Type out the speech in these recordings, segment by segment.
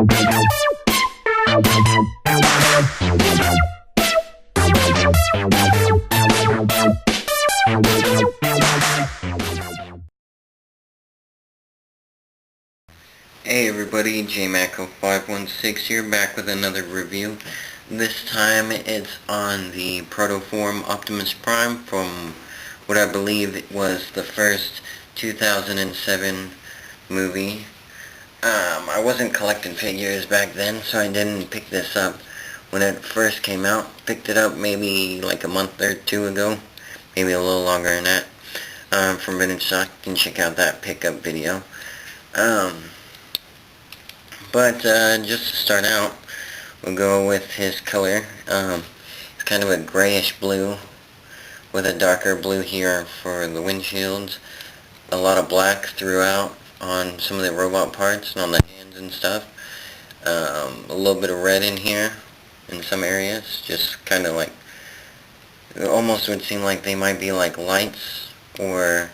Hey everybody, JMaco516 here, back with another review. This time it's on the Protoform Optimus Prime from what I believe was the first 2007 movie. I wasn't collecting figures back then, so I didn't pick this up when it first came out. Picked it up maybe like a month or two ago, maybe a little longer than that, from Vintage Stock. You can check out that pickup video. But just to start out, we'll go with his color. It's kind of a grayish blue with a darker blue here for the windshields. A lot of black throughout on some of the robot parts and on the hands and stuff. A little bit of red in here in some areas. Just kind of like, it almost would seem like they might be like lights or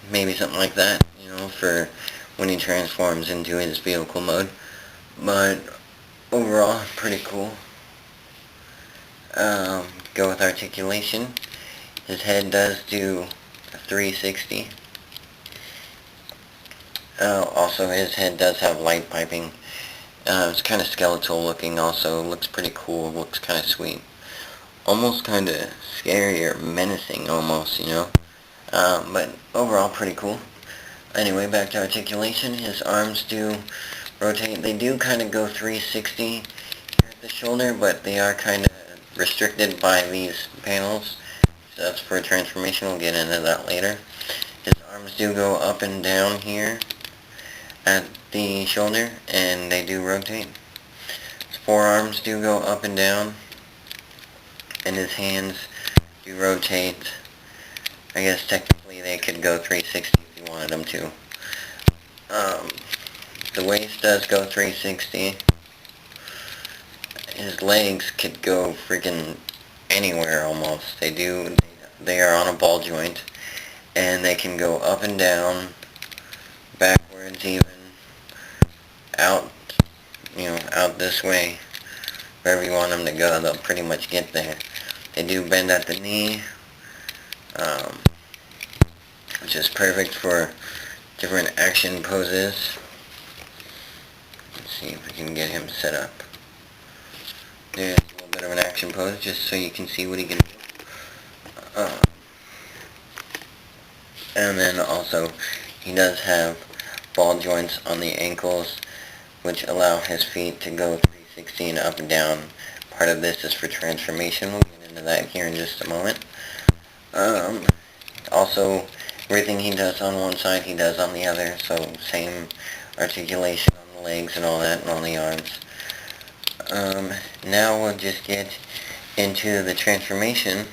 maybe something like that, you know, for when he transforms into his vehicle mode. But overall, pretty cool. Go with articulation. His head does do a 360. Also, his head does have light piping. It's kind of skeletal looking also. Looks pretty cool. Looks kind of sweet. Almost kind of scary or menacing almost, you know. But overall, pretty cool. Anyway, back to articulation. His arms do rotate. They do kind of go 360 here at the shoulder, but they are kind of restricted by these panels. So that's for transformation. We'll get into that later. His arms do go up and down here at the shoulder, and they do rotate. His forearms do go up and down, and his hands do rotate. I guess technically they could go 360 if you wanted them to. The waist does go 360. His legs could go freaking anywhere almost. They are on a ball joint, and they can go up and down, backwards even, out, you know, out this way. Wherever you want them to go, they'll pretty much get there. They do bend at the knee, which is perfect for different action poses. Let's see if we can get him set up. There's a little bit of an action pose, just so you can see what he can do. And then also, he does have ball joints on the ankles, which allow his feet to go 360 and up and down. Part of this is for transformation. We'll get into that here in just a moment. Also, everything he does on one side, he does on the other, so same articulation on the legs and all that, and on the arms. Now we'll just get into the transformation,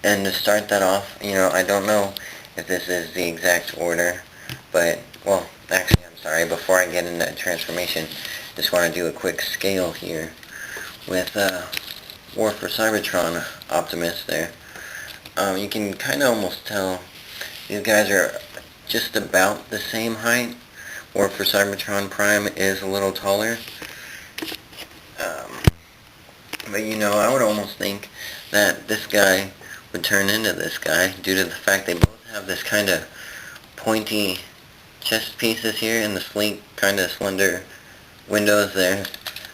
and to start that off, you know, I don't know if this is the exact order, but, well, actually, I'm sorry, before I get into transformation, just want to do a quick scale here with War for Cybertron Optimus there. You can kind of almost tell these guys are just about the same height. War for Cybertron Prime is a little taller. But you know, I would almost think that this guy would turn into this guy due to the fact they both have this kind of pointy chest pieces here and the sleek, kind of slender windows there.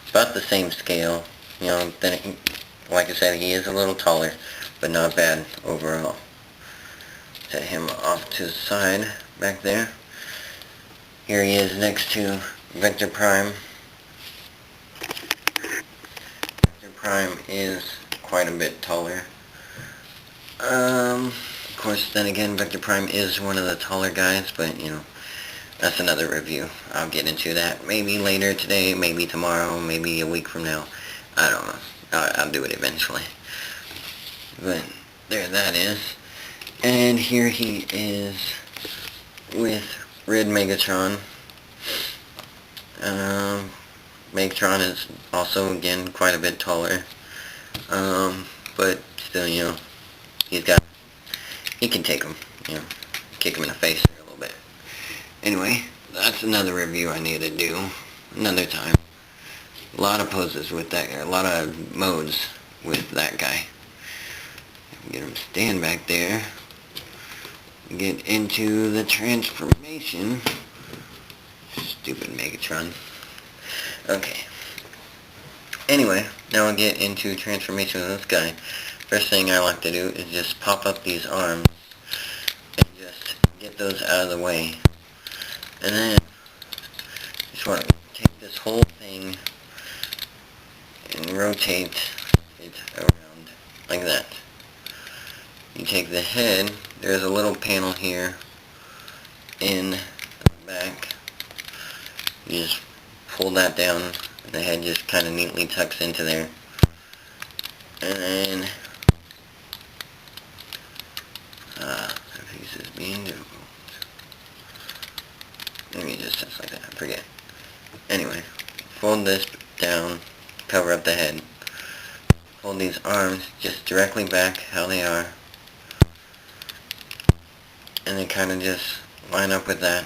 About the same scale. You know, then, like I said, he is a little taller, but not bad overall. Set him off to the side back there. Here he is next to Vector Prime. Vector Prime is quite a bit taller. Of course, then again, Vector Prime is one of the taller guys, but, you know, that's another review. I'll get into that maybe later today, maybe tomorrow, maybe a week from now. I don't know. I'll do it eventually. But there that is. And here he is with Red Megatron. Megatron is also, again, quite a bit taller. But still, you know, he can take him, you know, kick him in the face a little bit. Anyway, that's another review I need to do another time. A lot of poses with that guy, a lot of modes with that guy. Get him stand back there. Get into the transformation. Stupid Megatron. Okay. Anyway, now I'll get into transformation with this guy. First thing I like to do is just pop up these arms and just get those out of the way. And then just want to take this whole thing and rotate it around like that. You take the head, there's a little panel here in the back. You just pull that down, and the head just kind of neatly tucks into there. And then, that piece is being difficult. Maybe just like that, I forget. Anyway, fold this down, cover up the head. Fold these arms just directly back how they are. And then kind of just line up with that.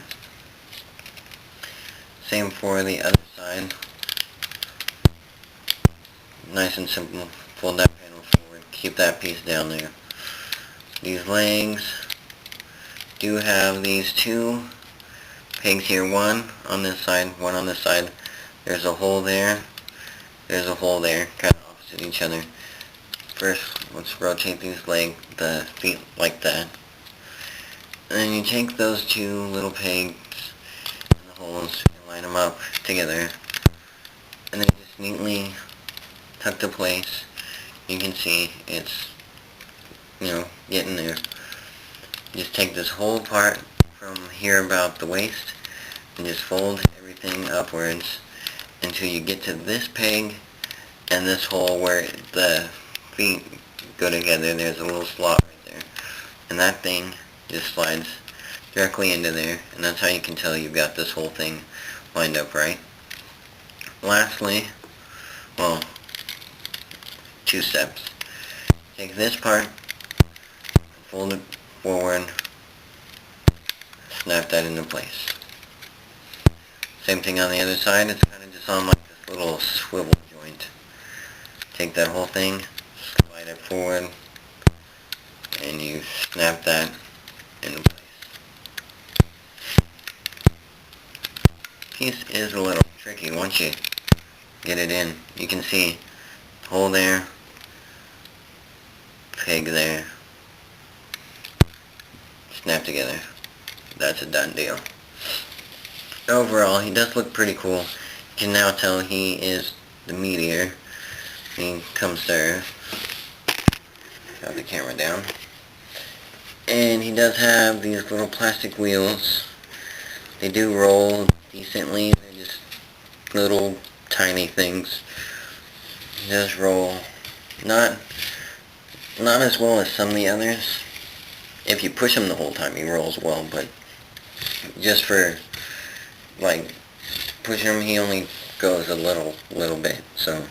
Same for the other side. Nice and simple. Fold that panel forward. Keep that piece down there. These legs do have these two pegs here. One on this side, one on this side. There's a hole there. There's a hole there. Kind of opposite each other. First, let's rotate the feet like that. And then you take those two little pegs and the holes and line them up together. And then just neatly tuck to place. You can see it's, getting there. Just take this whole part from here about the waist and just fold everything upwards until you get to this peg and this hole where the feet go together. There's a little slot right there. And that thing just slides directly into there, and that's how you can tell you've got this whole thing lined up right. Lastly, well, two steps. Take this part, fold it forward, snap that into place. Same thing on the other side. It's kind of just on like this little swivel joint. Take that whole thing, slide it forward, and you snap that into place. Piece is a little tricky once you get it in. You can see hole there, peg there, snap together. That's a done deal. Overall, he does look pretty cool. You can now tell he is the meteor. He comes to Earth. Got the camera down. And he does have these little plastic wheels. They do roll decently. They're just little tiny things. He does roll. Not as well as some of the others. If you push him the whole time, he rolls well, but just for like pushing him, he only goes a little bit. So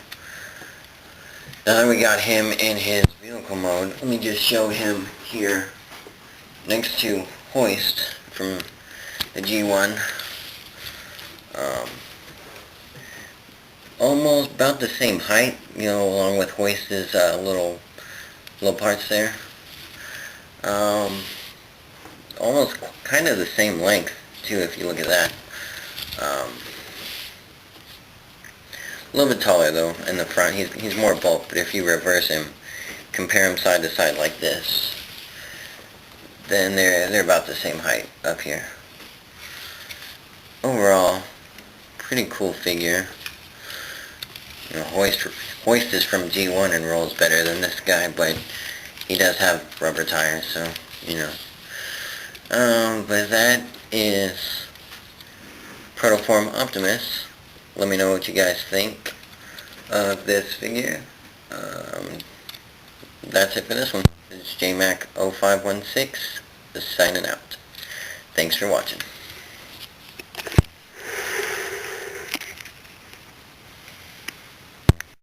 now that we got him in his vehicle mode, let me just show him here next to Hoist from the G1. Almost about the same height, along with Hoist's little parts there. Almost kind of the same length too, if you look at that. A little bit taller though in the front. He's more bulk, but if you reverse him, compare him side to side like this, then they're about the same height up here. Overall, pretty cool figure. Hoist is from G1 and rolls better than this guy, but he does have rubber tires, so but that is Protoform Optimus. Let me know what you guys think of this figure. That's it for this one. This is JMac0516 signing out. Thanks for watching.